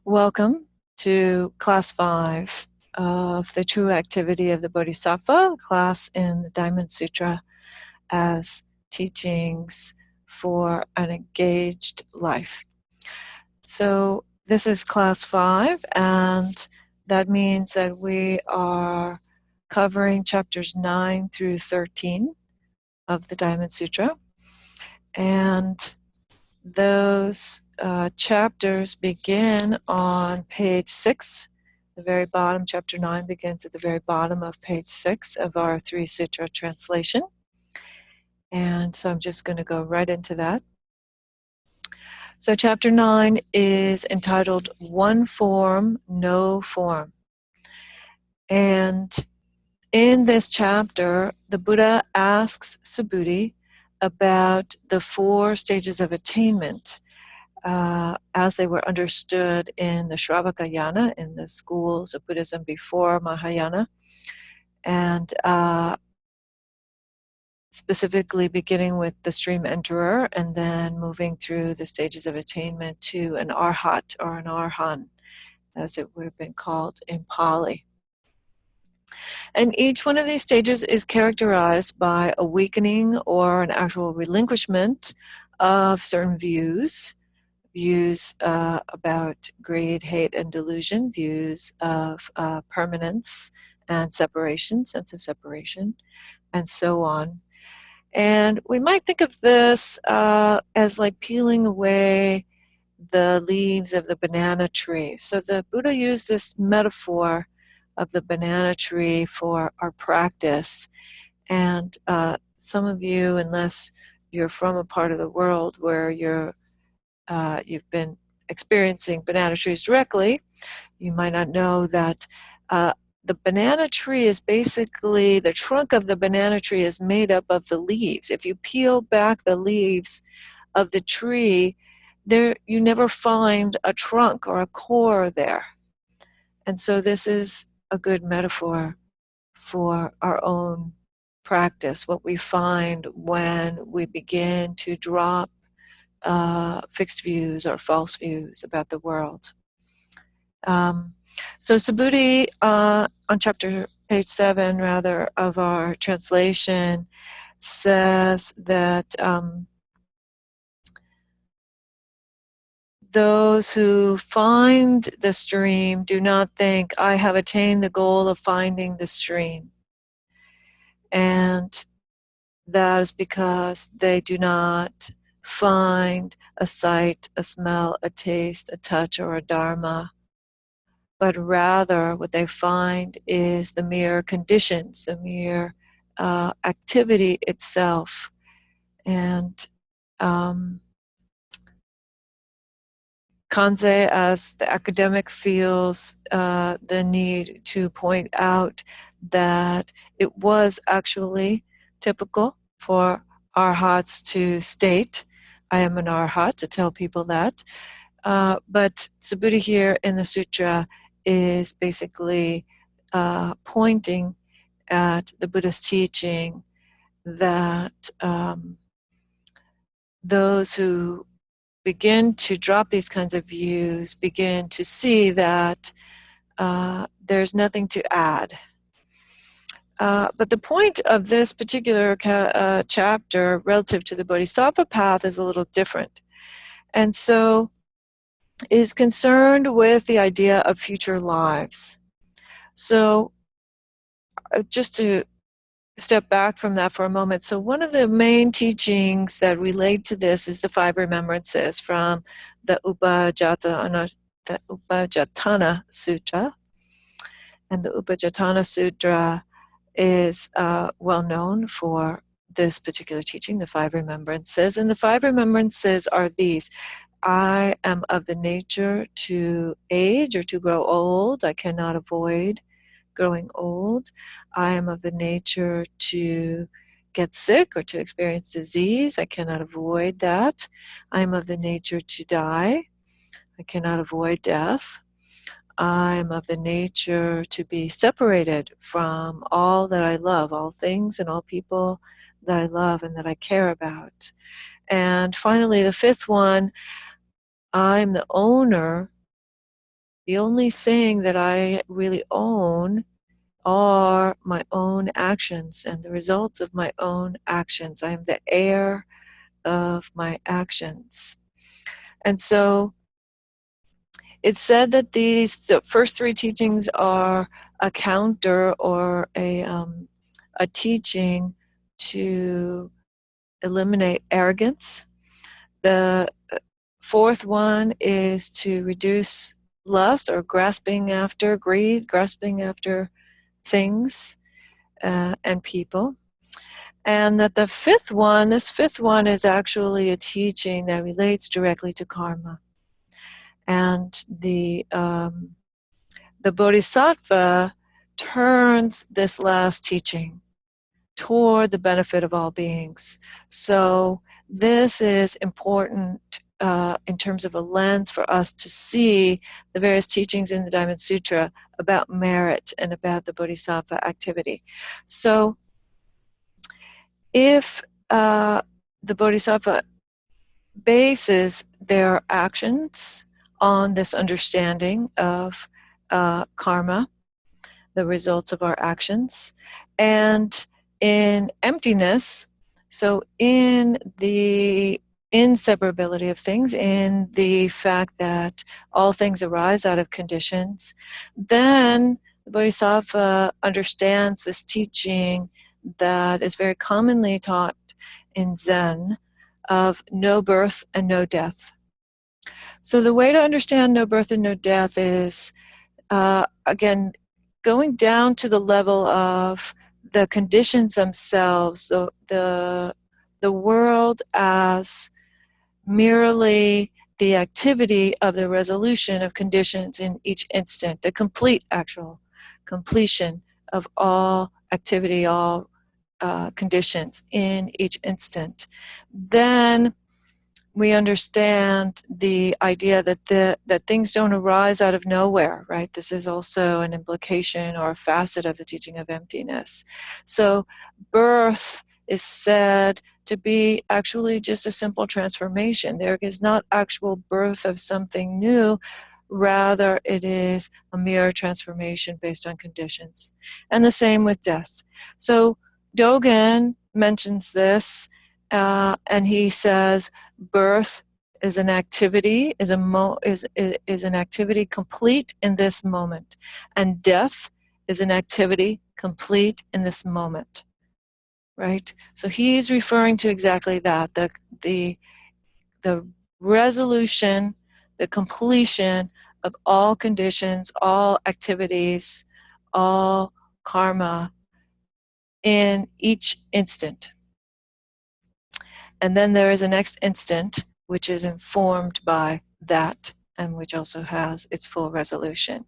Welcome to Class 5 of the True Activity of the Bodhisattva, class in the Diamond Sutra as teachings for an engaged life. So this is Class 5, and that means that we are covering chapters 9 through 13 of the Diamond Sutra. And those chapters begin on page 6, the very bottom. Chapter 9 begins at the very bottom of page 6 of our 3-sutra translation. And so I'm just going to go right into that. So chapter 9 is entitled One Form, No Form. And in this chapter, the Buddha asks Subhuti about the 4 stages of attainment as they were understood in the Shravakayana, in the schools of Buddhism before Mahayana, and specifically beginning with the stream enterer and then moving through the stages of attainment to an arhat or an arhan, as it would have been called in Pali. And each one of these stages is characterized by a weakening or an actual relinquishment of certain views about greed, hate, and delusion, views of permanence and separation, sense of separation, and so on. And we might think of this as like peeling away the leaves of the banana tree. So the Buddha used this metaphor of the banana tree for our practice. And some of you, unless you're from a part of the world where you've been experiencing banana trees directly, you might not know that the banana tree is basically, the trunk of the banana tree is made up of the leaves. If you peel back the leaves of the tree, there you never find a trunk or a core there. And so this is a good metaphor for our own practice, what we find when we begin to drop fixed views or false views about the world. So Subhuti, on page 7, rather, of our translation, says that those who find the stream do not think, I have attained the goal of finding the stream. And that is because they do not find a sight, a smell, a taste, a touch, or a dharma, but rather what they find is the mere conditions, the mere activity itself. And Kanze, as the academic, feels the need to point out that it was actually typical for arhats to state, I am an arhat, to tell people that. But Subhuti here in the sutra is basically pointing at the Buddha's teaching that those who begin to drop these kinds of views begin to see that there's nothing to add. But the point of this particular chapter relative to the Bodhisattva path is a little different. And so is concerned with the idea of future lives. So just to step back from that for a moment. So one of the main teachings that relate to this is the 5 remembrances from the Upajjhatthana Sutra. And the Upajjhatthana Sutra is well known for this particular teaching, the 5 remembrances. And the 5 remembrances are these. I am of the nature to age or to grow old. I cannot avoid growing old. I am of the nature to get sick or to experience disease. I cannot avoid that. I am of the nature to die. I cannot avoid death. I am of the nature to be separated from all that I love, all things and all people that I love and that I care about. And finally, the 5th one, I'm the owner the only thing that I really own are my own actions and the results of my own actions. I am the heir of my actions. And so it's said that the first three teachings are a counter or a teaching to eliminate arrogance. The fourth one is to reduce lust or grasping after greed, grasping after things and people. And that this fifth one is actually a teaching that relates directly to karma. And the Bodhisattva turns this last teaching toward the benefit of all beings. So this is important in terms of a lens for us to see the various teachings in the Diamond Sutra about merit and about the Bodhisattva activity. So if the Bodhisattva bases their actions on this understanding of karma, the results of our actions, and in emptiness, so in the inseparability of things, in the fact that all things arise out of conditions, then the Bodhisattva understands this teaching that is very commonly taught in Zen of no birth and no death. So the way to understand no birth and no death is, again, going down to the level of the conditions themselves, the world as merely the activity of the resolution of conditions in each instant, the complete actual completion of all activity, all conditions in each instant. Then we understand the idea that things don't arise out of nowhere, right? This is also an implication or a facet of the teaching of emptiness. So birth is said to be actually just a simple transformation. There is not actual birth of something new, rather it is a mere transformation based on conditions. And the same with death. So Dogen mentions this, and he says, birth is an activity, is an activity complete in this moment, and death is an activity complete in this moment, right? So he's referring to exactly that, the resolution, the completion of all conditions, all activities, all karma in each instant. And then there is a next instant, which is informed by that, and which also has its full resolution.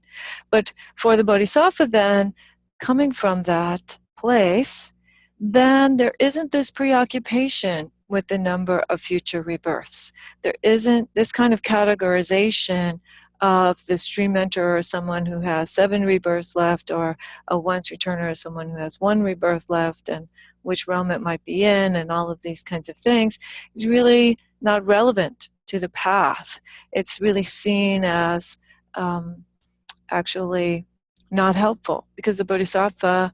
But for the Bodhisattva then, coming from that place, then there isn't this preoccupation with the number of future rebirths. There isn't this kind of categorization of the stream mentor or someone who has 7 rebirths left, or a once returner or someone who has 1 rebirth left, and which realm it might be in, and all of these kinds of things, is really not relevant to the path. It's really seen as actually not helpful, because the Bodhisattva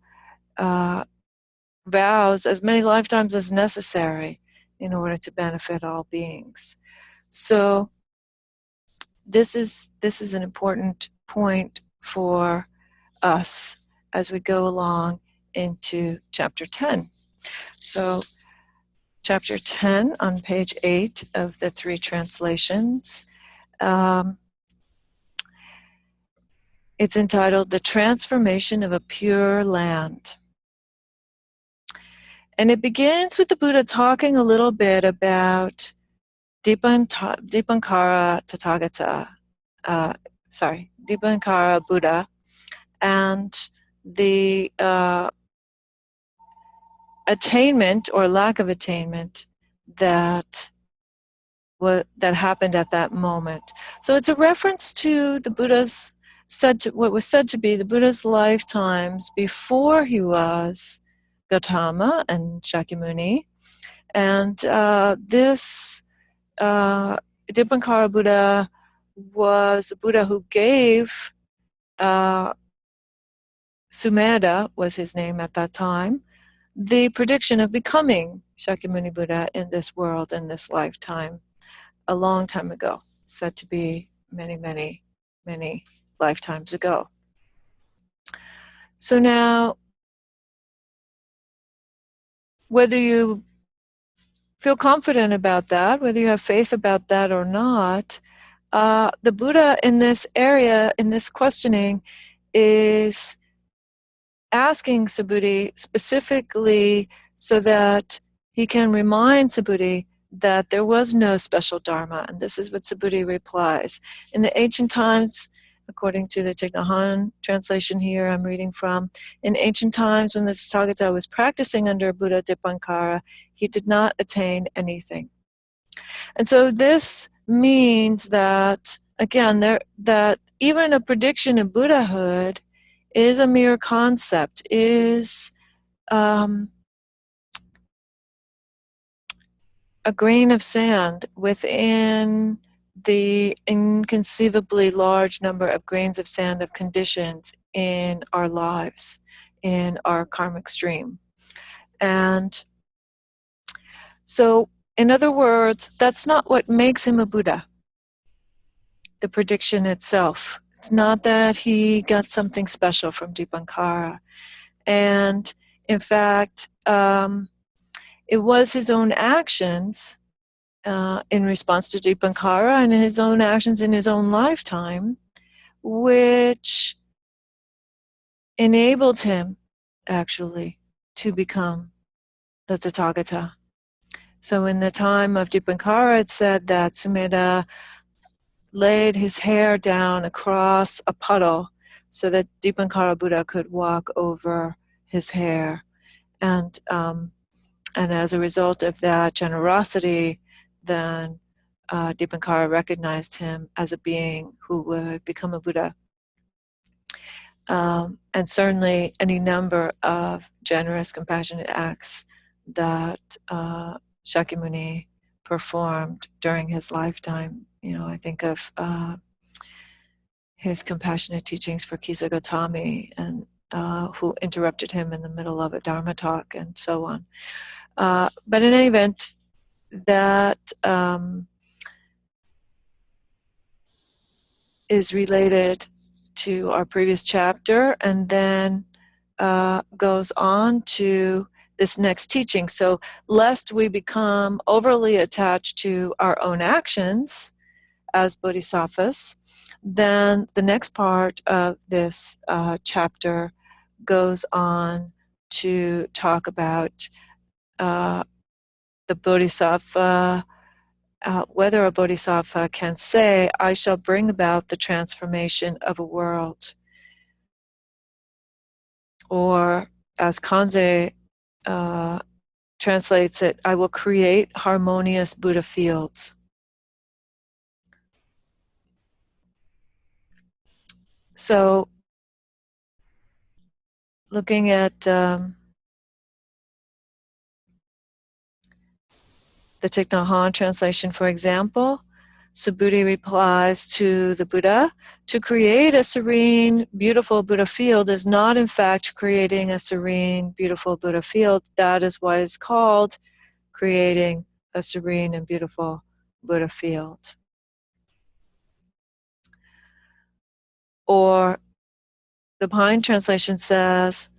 vows as many lifetimes as necessary in order to benefit all beings. So this is an important point for us as we go along into chapter 10. So chapter 10 on page 8 of the 3 translations, it's entitled The Transformation of a Pure Land. And it begins with the Buddha talking a little bit about Dipankara Buddha, and the attainment or lack of attainment that happened at that moment. So it's a reference to the Buddha's what was said to be the Buddha's lifetimes before he was Gautama and Shakyamuni, and this Dipankara Buddha was the Buddha who gave Sumedha, was his name at that time, the prediction of becoming Shakyamuni Buddha in this world, in this lifetime, a long time ago, said to be many, many, many lifetimes ago. So now, whether you feel confident about that, whether you have faith about that or not, the Buddha in this area, in this questioning, is asking Subhuti specifically so that he can remind Subhuti that there was no special dharma. And this is what Subhuti replies. In the ancient times, according to the Thich Nhat Hanh translation here I'm reading from, in ancient times when the Tathagata was practicing under Buddha Dipankara, he did not attain anything. And so this means that, again, that even a prediction of Buddhahood is a mere concept, is a grain of sand within the inconceivably large number of grains of sand of conditions in our lives, in our karmic stream. And so, in other words, that's not what makes him a Buddha, the prediction itself. It's not that he got something special from Dipankara. And in fact, it was his own actions in response to Dipankara and his own actions in his own lifetime which enabled him actually to become the Tathagata. So in the time of Dipankara, it said that Sumedha laid his hair down across a puddle so that Dipankara Buddha could walk over his hair. And as a result of that generosity, then Dipankara recognized him as a being who would become a Buddha. And certainly any number of generous, compassionate acts that Shakyamuni performed during his lifetime. You know, I think of his compassionate teachings for Kisa Gotami, and who interrupted him in the middle of a Dharma talk, and so on. But in any event, that is related to our previous chapter, and then goes on to this next teaching. So lest we become overly attached to our own actions as bodhisattvas, then the next part of this chapter goes on to talk about the bodhisattva, whether a bodhisattva can say, I shall bring about the transformation of a world. Or, as Kanze translates it, I will create harmonious Buddha fields. So, looking at the Thich Nhat Hanh translation, for example, Subhuti replies to the Buddha, to create a serene, beautiful Buddha field is not in fact creating a serene, beautiful Buddha field. That is why it's called creating a serene and beautiful Buddha field. Or the Pine translation says,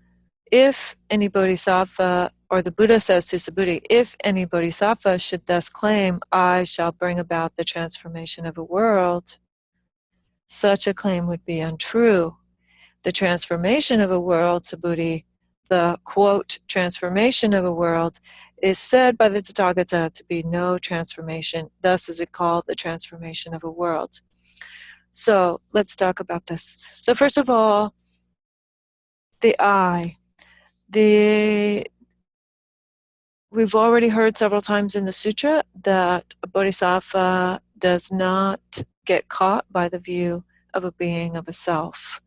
if any bodhisattva, or the Buddha says to Subhuti, if any bodhisattva should thus claim, I shall bring about the transformation of a world, such a claim would be untrue. The transformation of a world, Subhuti, the quote, transformation of a world, is said by the Tathagata to be no transformation. Thus is it called the transformation of a world. So let's talk about this. So first of all, the I. We've already heard several times in the sutra that a bodhisattva does not get caught by the view of a being, of a self,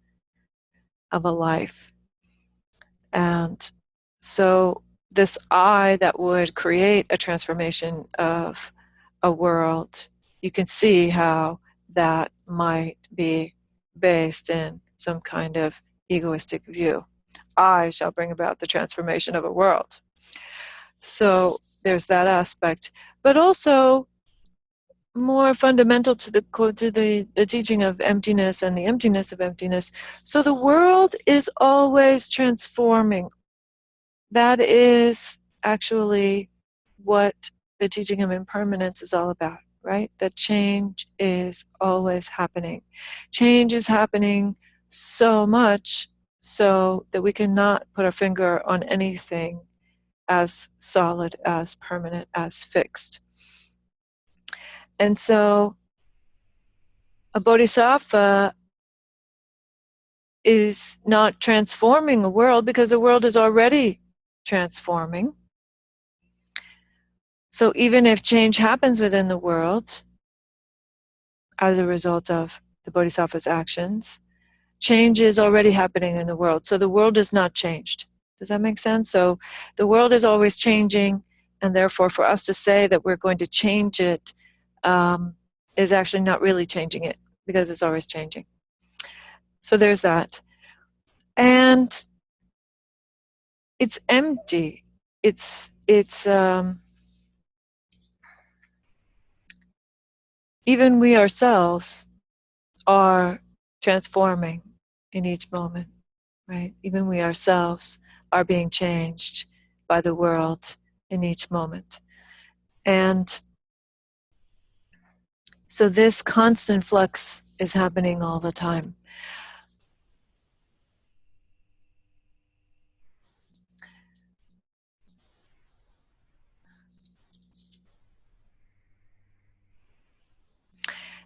of a life. And so this I that would create a transformation of a world, you can see how that might be based in some kind of egoistic view. I shall bring about the transformation of a world. So there's that aspect. But also, more fundamental to the teaching of emptiness and the emptiness of emptiness. So the world is always transforming. That is actually what the teaching of impermanence is all about, right? That change is always happening. Change is happening so much so that we cannot put our finger on anything as solid, as permanent, as fixed. And so a bodhisattva is not transforming a world because the world is already transforming. So even if change happens within the world as a result of the bodhisattva's actions, change is already happening in the world. So the world is not changed. Does that make sense? So the world is always changing, and therefore for us to say that we're going to change it is actually not really changing it, because it's always changing. So there's that. And it's empty. It's even we ourselves are transforming in each moment, right? Even we ourselves are being changed by the world in each moment. And so this constant flux is happening all the time.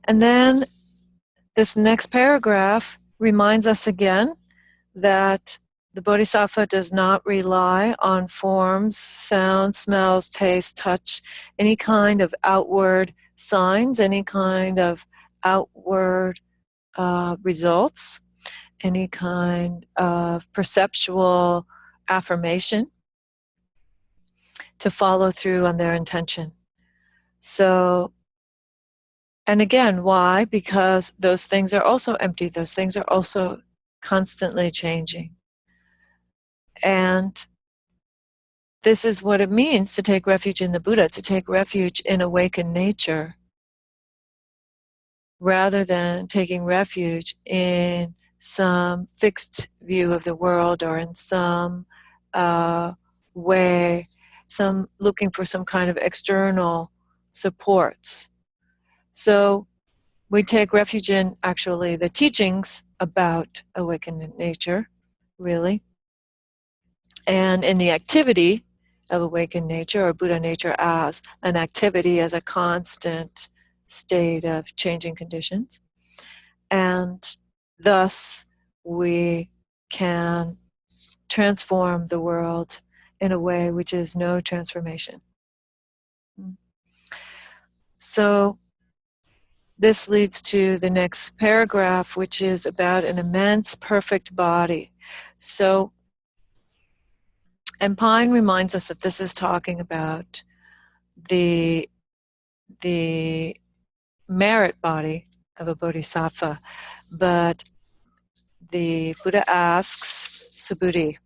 And then this next paragraph reminds us again that the Bodhisattva does not rely on forms, sounds, smells, taste, touch, any kind of outward signs, any kind of outward results, any kind of perceptual affirmation to follow through on their intention. So, and again, why? Because those things are also empty. Those things are also constantly changing. And this is what it means to take refuge in the Buddha, to take refuge in awakened nature, rather than taking refuge in some fixed view of the world or in some way, looking for some kind of external supports. So we take refuge in actually the teachings about awakened nature, really, and in the activity of awakened nature or Buddha nature as an activity, as a constant state of changing conditions. And thus we can transform the world in a way which is no transformation. So this leads to the next paragraph, which is about an immense perfect body. So, and Pine reminds us that this is talking about the merit body of a bodhisattva. But the Buddha asks Subhuti,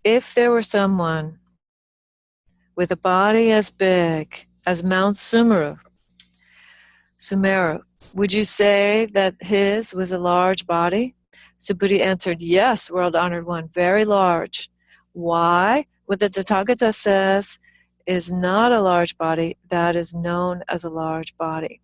if there were someone with a body as big as Mount Sumeru, would you say that his was a large body? Subhuti answered, yes, world-honored one, very large. Why? What the Tathagata says is not a large body, that is known as a large body.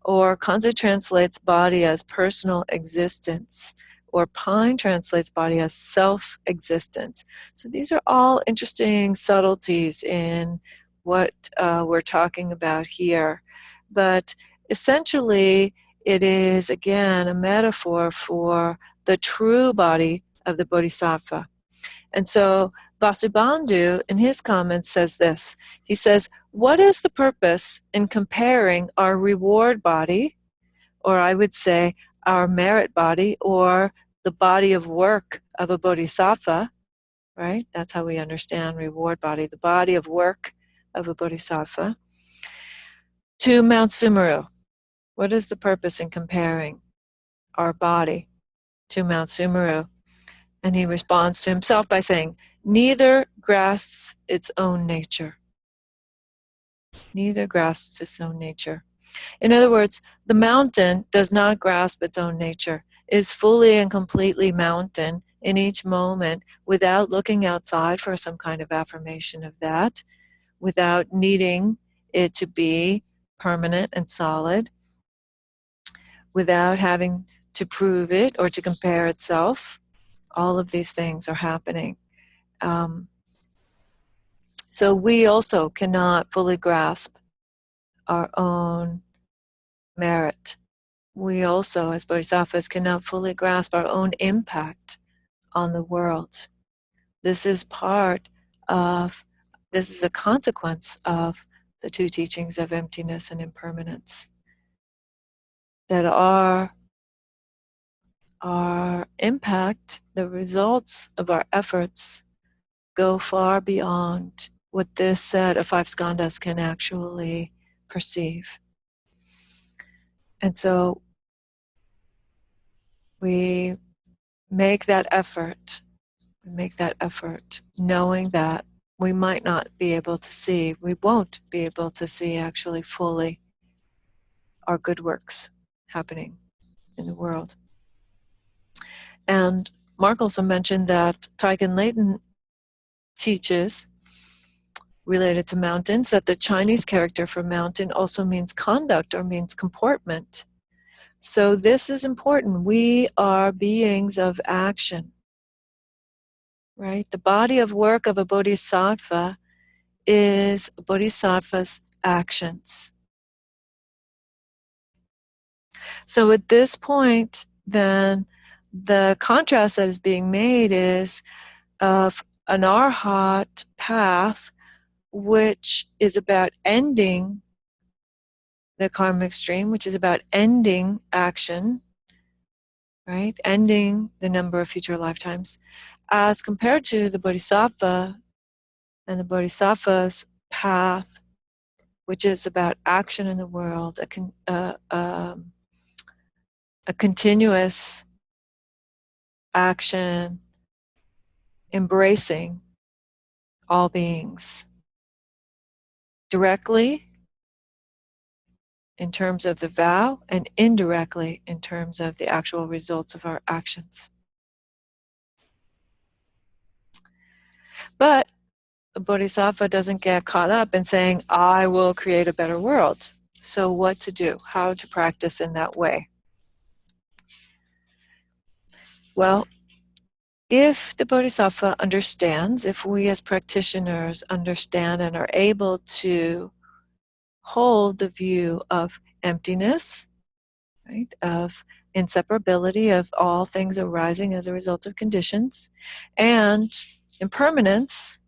Or Kanzi translates body as personal existence, or Pine translates body as self-existence. So these are all interesting subtleties in what we're talking about here. But essentially, it is, again, a metaphor for the true body of the Bodhisattva. And so Vasubandhu, in his comments, says this. He says, what is the purpose in comparing our reward body, or I would say our merit body, or the body of work of a bodhisattva, right? That's how we understand reward body, the body of work of a bodhisattva. to Mount Sumeru. What is the purpose in comparing our body to Mount Sumeru? And he responds to himself by saying, neither grasps its own nature. Neither grasps its own nature. In other words, the mountain does not grasp its own nature, is fully and completely mountain in each moment without looking outside for some kind of affirmation of that, without needing it to be permanent and solid, without having to prove it or to compare itself. All of these things are happening. So we also cannot fully grasp our own merit. We also, as bodhisattvas, cannot fully grasp our own impact on the world. This is a consequence of the two teachings of emptiness and impermanence. That our impact, the results of our efforts, go far beyond what this set of five skandhas can actually perceive. And so we make that effort. We make that effort knowing that we might not be able to see, we won't be able to see actually fully our good works happening in the world. And Mark also mentioned that Taigen Leighton teaches, related to mountains, that the Chinese character for mountain also means conduct or means comportment. So this is important. We are beings of action, right? The body of work of a bodhisattva is a bodhisattva's actions. So at this point, then, the contrast that is being made is of an arhat path, which is about ending the karmic stream, which is about ending action, right? Ending the number of future lifetimes, as compared to the bodhisattva and the bodhisattva's path, which is about action in the world, a continuous action, embracing all beings directly in terms of the vow and indirectly in terms of the actual results of our actions. But a bodhisattva doesn't get caught up in saying, I will create a better world. So what to do? How to practice in that way? Well, if the bodhisattva understands, if we as practitioners understand and are able to hold the view of emptiness, right, of inseparability of all things arising as a result of conditions, and impermanence,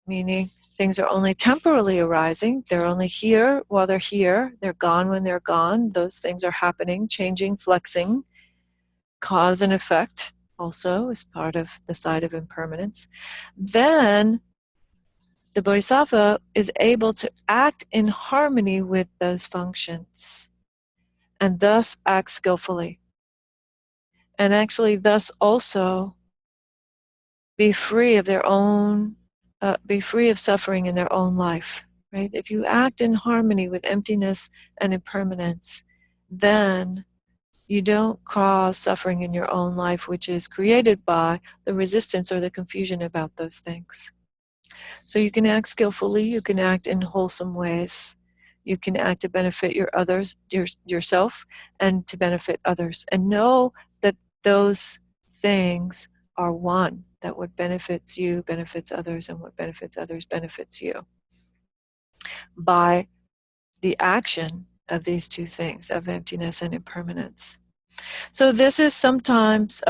meaning things are only temporarily arising, they're only here while they're here, they're gone when they're gone, those things are happening, changing, flexing, cause and effect also is part of the side of impermanence, then the bodhisattva is able to act in harmony with those functions and thus act skillfully. And actually thus also be free of their own, be free of suffering in their own life, right? If you act in harmony with emptiness and impermanence, then you don't cause suffering in your own life, which is created by the resistance or the confusion about those things. So you can act skillfully, you can act in wholesome ways, you can act to benefit yourself and to benefit others. And know that those things are one, that what benefits you benefits others, and what benefits others benefits you. By the action of these two things, of emptiness and impermanence. So this is sometimes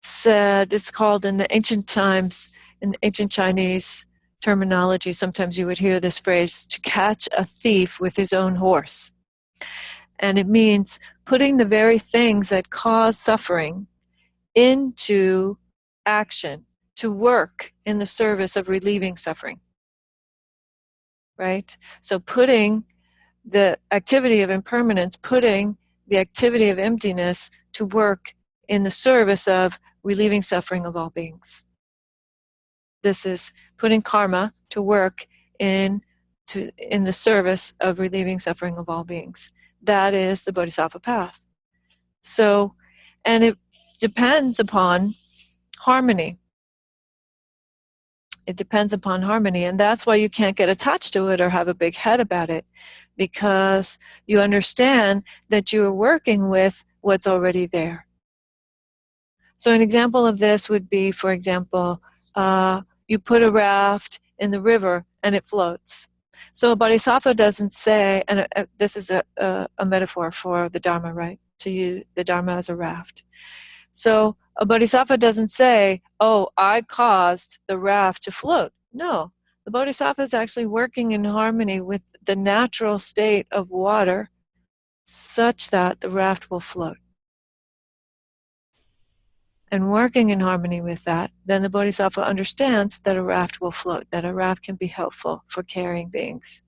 said, it's called in the ancient times, in ancient Chinese terminology, sometimes you would hear this phrase, to catch a thief with his own horse. And it means putting the very things that cause suffering into action, to work in the service of relieving suffering. right? So putting the activity of impermanence, putting the activity of emptiness to work in the service of relieving suffering of all beings. This is putting karma to work in the service of relieving suffering of all beings. That is the Bodhisattva path. So, and it depends upon harmony. It depends upon harmony, and that's why you can't get attached to it or have a big head about it, because you understand that you are working with what's already there. So an example of this would be, for example, you put a raft in the river and it floats. So a bodhisattva doesn't say, and this is a metaphor for the Dharma, right? To use the Dharma as a raft. So a bodhisattva doesn't say, oh, I caused the raft to float. No, the bodhisattva is actually working in harmony with the natural state of water such that the raft will float. And working in harmony with that, then the bodhisattva understands that a raft will float, that a raft can be helpful for carrying beings.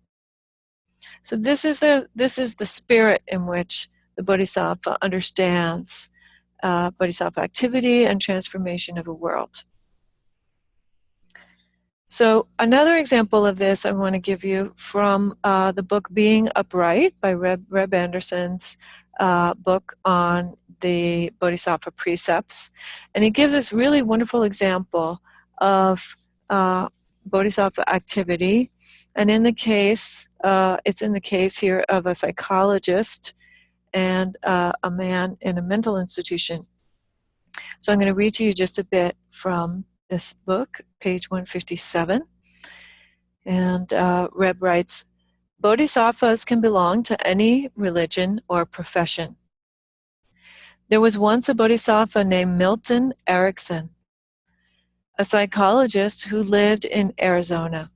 So this is the spirit in which the bodhisattva understands bodhisattva activity and transformation of a world. So another example of this I want to give you from the book Being Upright by Reb Anderson's book on the Bodhisattva precepts. And he gives this really wonderful example of Bodhisattva activity. And in the case, it's in the case here of a psychologist and a man in a mental institution. So I'm going to read to you just a bit from this book, page 157. And Reb writes, Bodhisattvas can belong to any religion or profession. There was once a bodhisattva named Milton Erickson, a psychologist who lived in Arizona.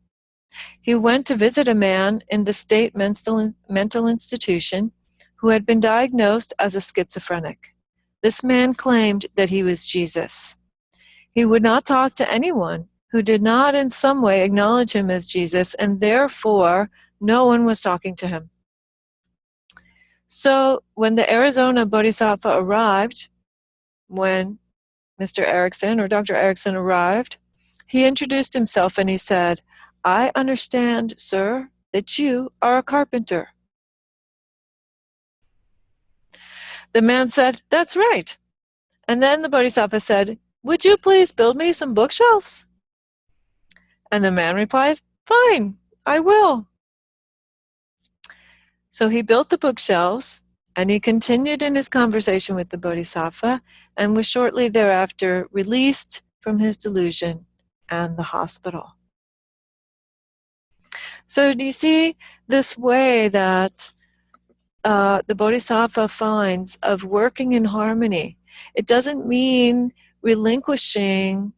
He went to visit a man in the state mental institution who had been diagnosed as a schizophrenic. This man claimed that he was Jesus. He would not talk to anyone who did not in some way acknowledge him as Jesus, and therefore no one was talking to him. So when the Arizona Bodhisattva arrived, when Mr. Erickson or Dr. Erickson arrived, he introduced himself and he said, I understand, sir, that you are a carpenter. The man said, that's right. And then the Bodhisattva said, would you please build me some bookshelves? And the man replied, fine, I will. So he built the bookshelves, and he continued in his conversation with the Bodhisattva, and was shortly thereafter released from his delusion and the hospital. So do you see this way that the Bodhisattva finds of working in harmony? It doesn't mean relinquishing,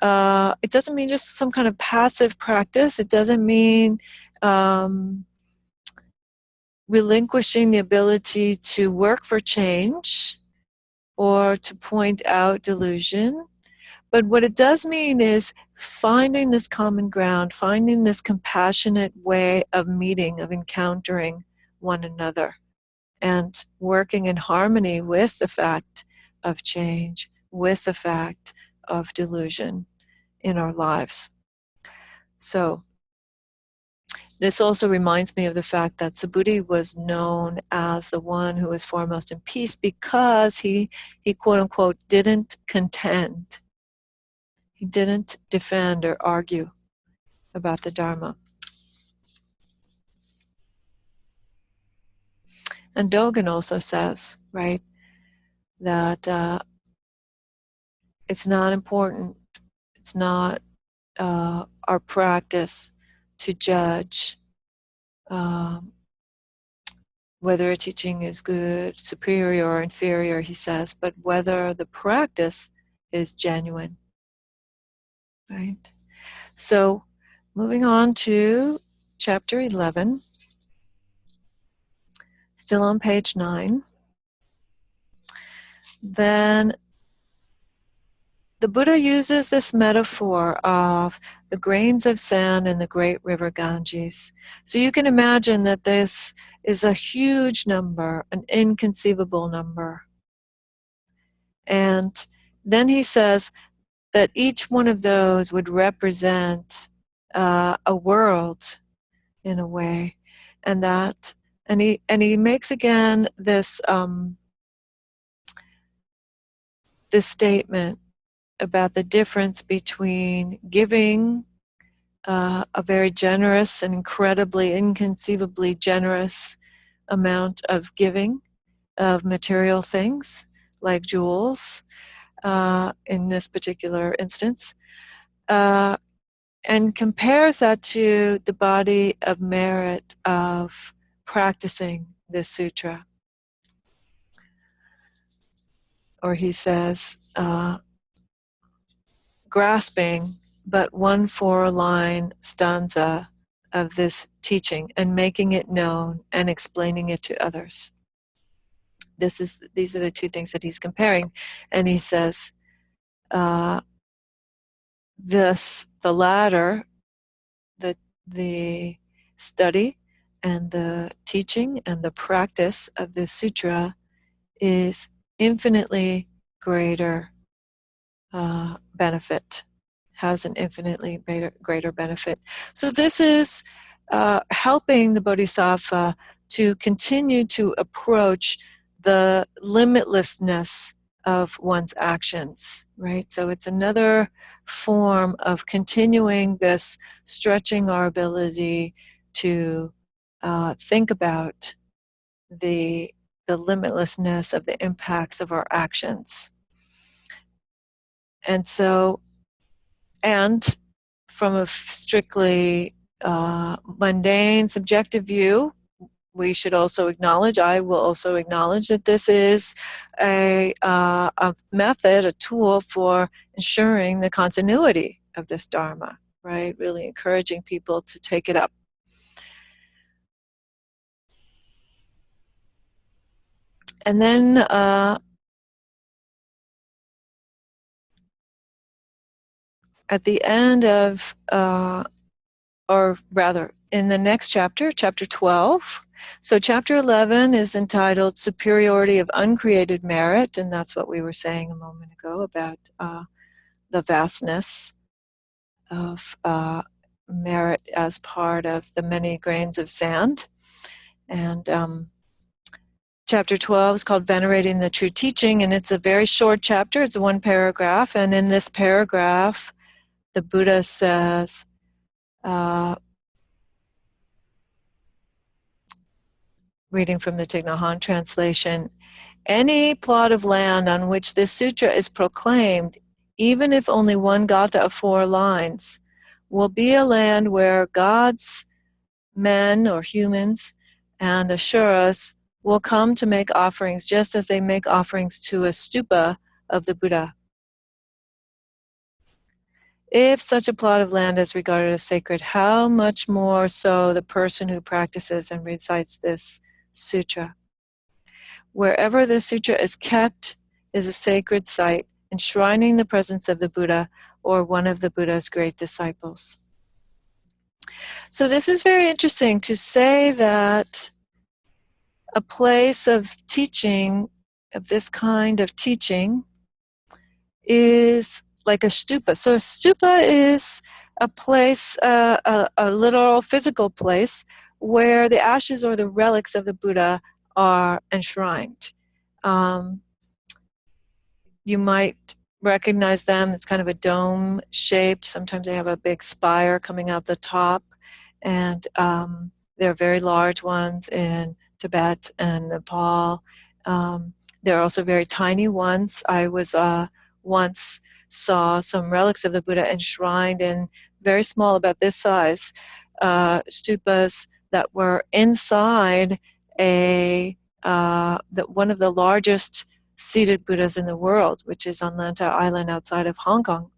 it doesn't mean just some kind of passive practice. It doesn't mean relinquishing the ability to work for change or to point out delusion. But what it does mean is finding this common ground, finding this compassionate way of meeting, of encountering one another, and working in harmony with the fact of change, with the fact of delusion in our lives. So this also reminds me of the fact that Subhuti was known as the one who was foremost in peace because he quote unquote didn't contend. He didn't defend or argue about the Dharma. And Dogen also says, right, that it's not important, it's not our practice to judge whether a teaching is good, superior, or inferior, he says, but whether the practice is genuine. Right? So, moving on to chapter 11, still on page 9. Then the Buddha uses this metaphor of the grains of sand in the great river Ganges. So you can imagine that this is a huge number, an inconceivable number. And then he says that each one of those would represent a world in a way, and he makes again this this statement about the difference between giving a very generous and incredibly, inconceivably generous amount of giving of material things like jewels in this particular instance, and compares that to the body of merit of practicing this sutra. Or he says, grasping but one 4-line stanza of this teaching and making it known and explaining it to others. These are the two things that he's comparing, and he says, the latter, the study and the teaching and the practice of this sutra is infinitely greater benefit, has an infinitely greater benefit. So this is helping the Bodhisattva to continue to approach the limitlessness of one's actions, right? So it's another form of continuing this, stretching our ability to think about the limitlessness of the impacts of our actions. And so, and from a strictly mundane, subjective view, we should also acknowledge, I will also acknowledge that this is a method, a tool for ensuring the continuity of this Dharma, right? Really encouraging people to take it up. And then at the end of, or rather, in the next chapter, chapter 12, so chapter 11 is entitled Superiority of Uncreated Merit, and that's what we were saying a moment ago about the vastness of merit as part of the many grains of sand. And chapter 12 is called Venerating the True Teaching, and it's a very short chapter. It's one paragraph, and in this paragraph, the Buddha says, reading from the Thich Nhat Hanh translation, any plot of land on which this sutra is proclaimed, even if only one gata of 4 lines, will be a land where gods, men or humans, and asuras will come to make offerings just as they make offerings to a stupa of the Buddha. If such a plot of land is regarded as sacred, how much more so the person who practices and recites this sutra. Wherever the sutra is kept is a sacred site, enshrining the presence of the Buddha or one of the Buddha's great disciples. So this is very interesting to say that a place of teaching, of this kind of teaching, is like a stupa. So a stupa is a place, a literal physical place where the ashes or the relics of the Buddha are enshrined. You might recognize them. It's kind of a dome shaped. Sometimes they have a big spire coming out the top. And there are very large ones in Tibet and Nepal. There are also very tiny ones. I was once saw some relics of the Buddha enshrined in very small, about this size, stupas that were inside one of the largest seated Buddhas in the world, which is on Lantau Island outside of Hong Kong.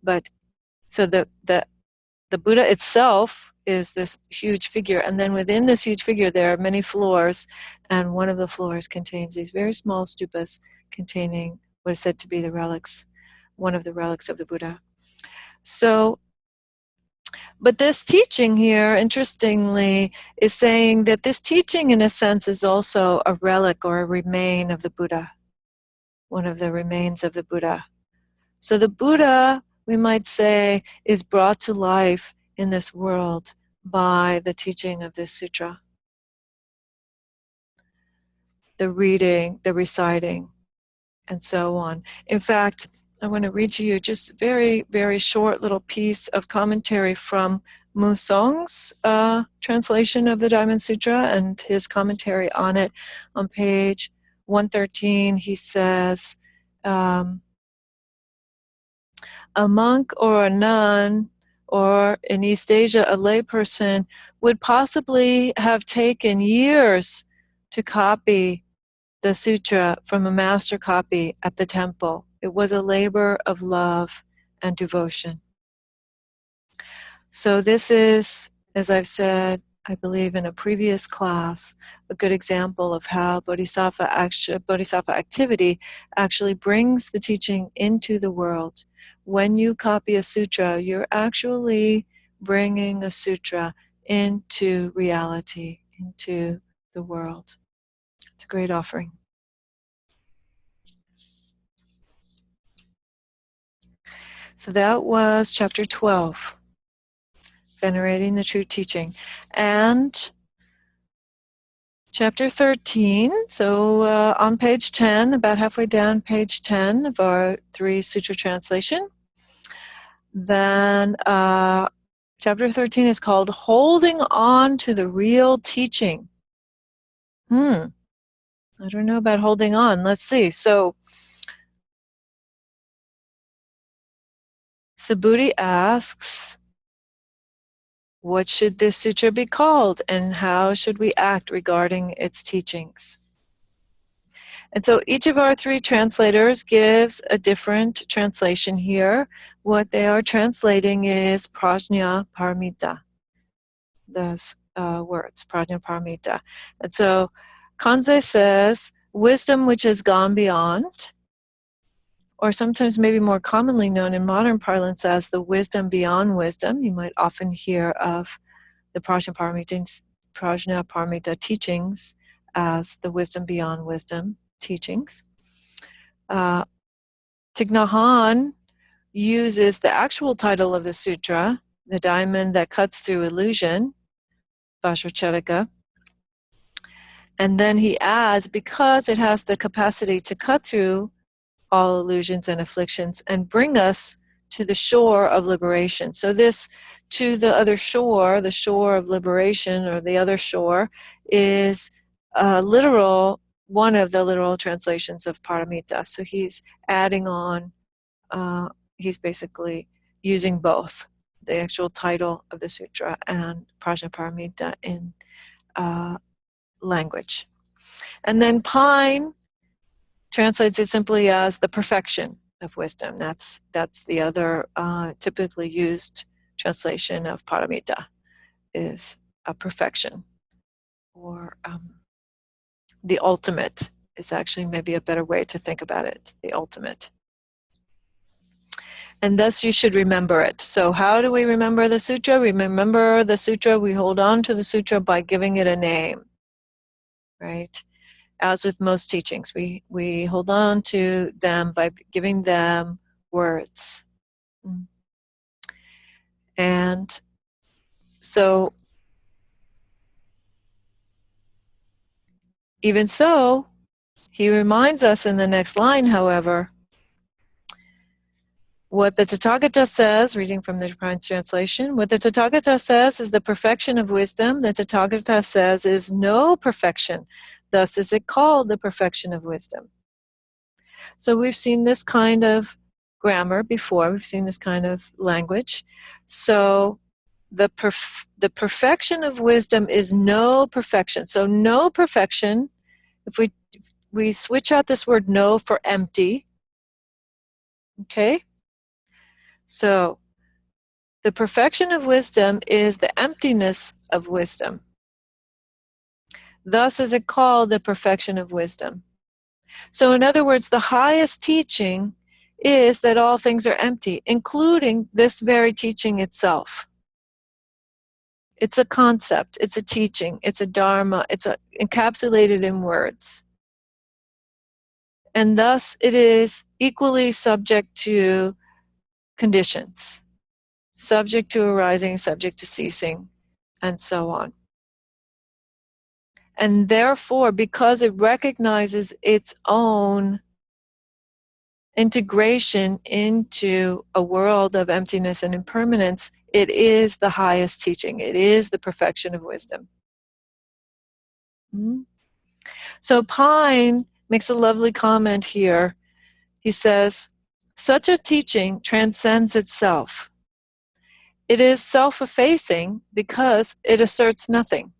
But so the Buddha itself is this huge figure, and then within this huge figure there are many floors, and one of the floors contains these very small stupas containing what is said to be the relics, one of the relics of the Buddha. So But this teaching here, interestingly, is saying that this teaching, in a sense, is also a relic or a remain of the Buddha, one of the remains of the Buddha. So the Buddha, we might say, is brought to life in this world by the teaching of this sutra. The reading, the reciting, and so on. In fact, I want to read to you just a very, very short little piece of commentary from Musong's translation of the Diamond Sutra and his commentary on it. On page 113, he says, a monk or a nun, or in East Asia, a layperson, would possibly have taken years to copy the sutra from a master copy at the temple. It was a labor of love and devotion. So this is, as I've said, I believe in a previous class, a good example of how bodhisattva activity actually brings the teaching into the world. When you copy a sutra, you're actually bringing a sutra into reality, into the world. It's a great offering. So that was chapter 12, Venerating the True Teaching. And chapter 13, so on page 10, about halfway down page 10 of our 3 sutra translation. Then chapter 13 is called Holding On to the Real Teaching. I don't know about holding on. Let's see. So Subhuti asks, what should this sutra be called, and how should we act regarding its teachings? And so each of our 3 translators gives a different translation here. What they are translating is prajna paramita, those words, prajna paramita. And so Kanze says, wisdom which has gone beyond, or sometimes maybe more commonly known in modern parlance as the wisdom beyond wisdom. You might often hear of the prajna paramita teachings as the wisdom beyond wisdom teachings. Thich Nhat Hanh uses the actual title of the sutra, the diamond that cuts through illusion, Vajracharaka, and then he adds, because it has the capacity to cut through all illusions and afflictions and bring us to the shore of liberation. So this, to the other shore, the shore of liberation, or the other shore, is one of the literal translations of paramita. So he's adding on, he's basically using both the actual title of the sutra and prajna paramita in language. And then Pine translates it simply as the perfection of wisdom. That's the other typically used translation of paramita, is a perfection, or the ultimate is actually maybe a better way to think about it, the ultimate. And thus you should remember it. So how do we remember the sutra? We remember the sutra, we hold on to the sutra by giving it a name, right? As with most teachings, we hold on to them by giving them words. And so, even so, he reminds us in the next line, however, what the Tathagata says, reading from the Japanese translation, what the Tathagata says is the perfection of wisdom. The Tathagata says is no perfection. Thus is it called the perfection of wisdom. So we've seen this kind of grammar before. We've seen this kind of language. So the perfection of wisdom is no perfection. So no perfection, if we switch out this word no for empty, okay? So the perfection of wisdom is the emptiness of wisdom. Thus is it called the perfection of wisdom. So in other words, the highest teaching is that all things are empty, including this very teaching itself. It's a concept, it's a teaching, it's a dharma, it's encapsulated in words. And thus it is equally subject to conditions, subject to arising, subject to ceasing, and so on. And therefore, because it recognizes its own integration into a world of emptiness and impermanence, it is the highest teaching. It is the perfection of wisdom. So Pine makes a lovely comment here. He says, such a teaching transcends itself. It is self-effacing because it asserts nothing.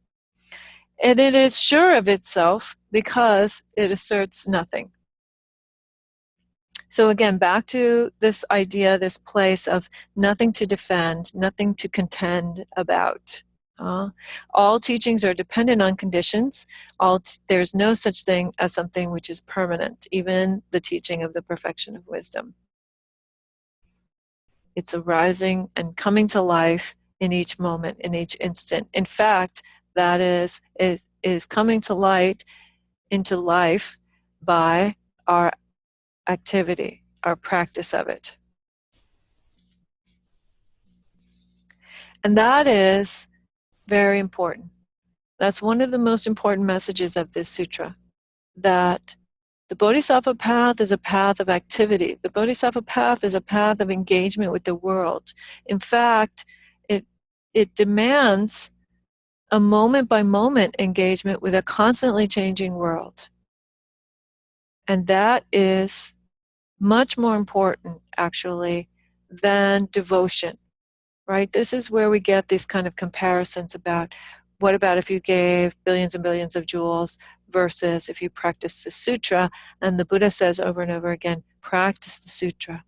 And it is sure of itself because it asserts nothing. So again, back to this idea, this place of nothing to defend, nothing to contend about. All teachings are dependent on conditions. There's no such thing as something which is permanent, even the teaching of the perfection of wisdom. It's arising and coming to life in each moment, in each instant. In fact, that is coming to light into life by our activity, our practice of it. And that is very important. That's one of the most important messages of this sutra, that the Bodhisattva path is a path of activity. The Bodhisattva path is a path of engagement with the world. In fact, it demands a moment-by-moment engagement with a constantly changing world. And that is much more important, actually, than devotion, right? This is where we get these kind of comparisons about what about if you gave billions and billions of jewels versus if you practice the sutra. And the Buddha says over and over again, practice the sutra,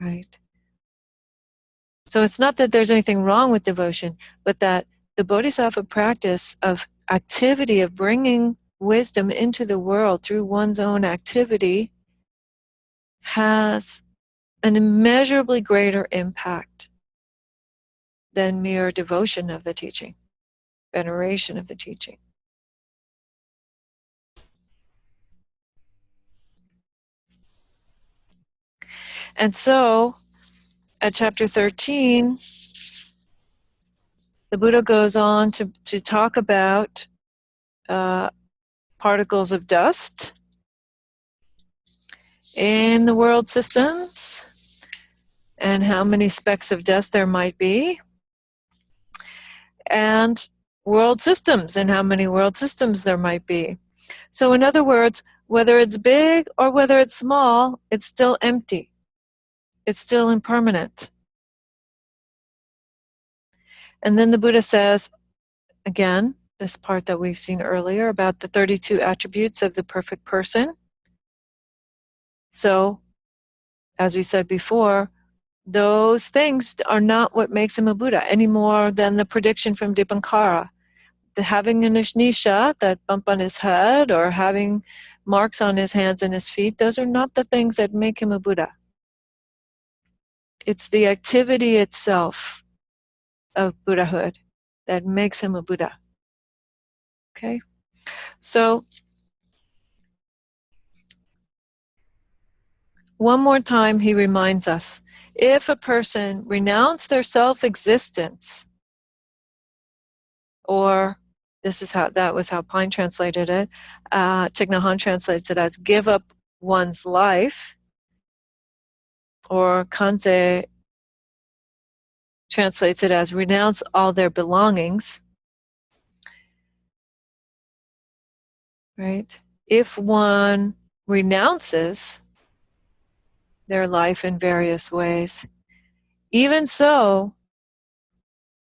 right? So it's not that there's anything wrong with devotion, but that the Bodhisattva practice of activity, of bringing wisdom into the world through one's own activity, has an immeasurably greater impact than mere devotion of the teaching, veneration of the teaching. And so, at chapter 13, the Buddha goes on to talk about particles of dust in the world systems and how many specks of dust there might be, and world systems and how many world systems there might be. So in other words, whether it's big or whether it's small, it's still empty. It's still impermanent. And then the Buddha says, again, this part that we've seen earlier about the 32 attributes of the perfect person. So, as we said before, those things are not what makes him a Buddha any more than the prediction from Dipankara. Having an Ushnisha, that bump on his head, or having marks on his hands and his feet, those are not the things that make him a Buddha. It's the activity itself of Buddhahood that makes him a Buddha. Okay? So, one more time he reminds us, if a person renounced their self-existence, or that was how Pine translated it, Thich Nhat Hanh translates it as give up one's life, or Kanze translates it as renounce all their belongings, right? If one renounces their life in various ways, even so,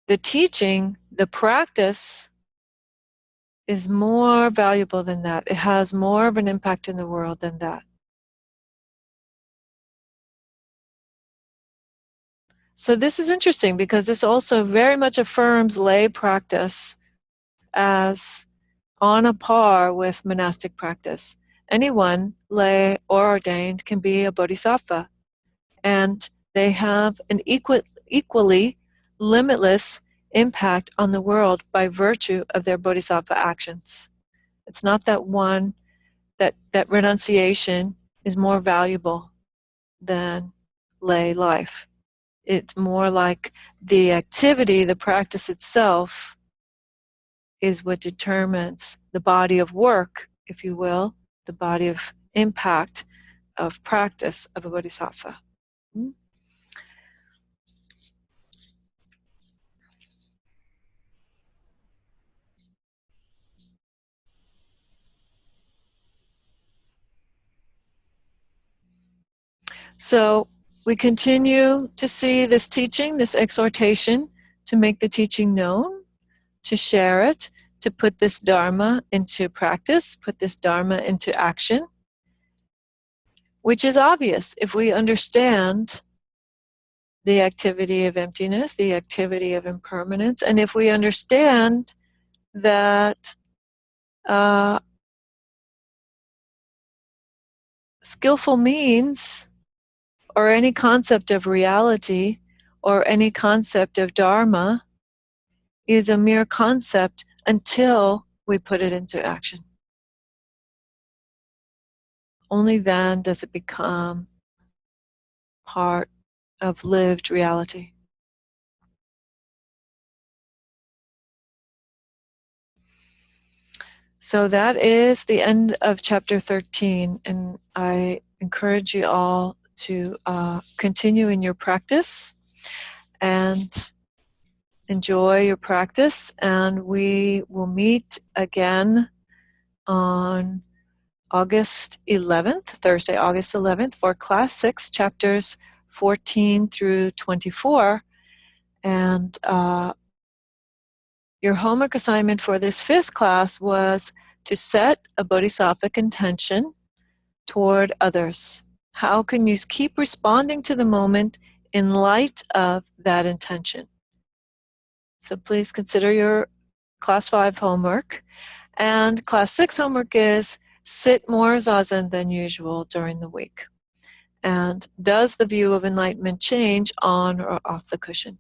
the teaching, the practice is more valuable than that. It has more of an impact in the world than that. So this is interesting because this also very much affirms lay practice as on a par with monastic practice. Anyone, lay or ordained, can be a bodhisattva, and they have an equally limitless impact on the world by virtue of their bodhisattva actions. It's not that one, that renunciation is more valuable than lay life. It's more like the activity, the practice itself, is what determines the body of work, if you will, the body of impact of practice of a bodhisattva. So we continue to see this teaching, this exhortation to make the teaching known, to share it, to put this Dharma into practice, put this Dharma into action, which is obvious if we understand the activity of emptiness, the activity of impermanence, and if we understand that skillful means, or any concept of reality, or any concept of Dharma, is a mere concept until we put it into action. Only then does it become part of lived reality. So that is the end of chapter 13, and I encourage you all to continue in your practice and enjoy your practice, and we will meet again on August 11th, Thursday, August 11th, for class 6, chapters 14 through 24. And your homework assignment for this 5th class was to set a bodhisattvic intention toward others. How can you keep responding to the moment in light of that intention? So please consider your class 5 homework. And class 6 homework is sit more zazen than usual during the week. And does the view of enlightenment change on or off the cushion?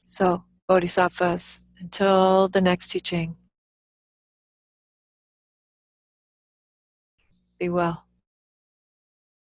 So, bodhisattvas, until the next teaching, be well.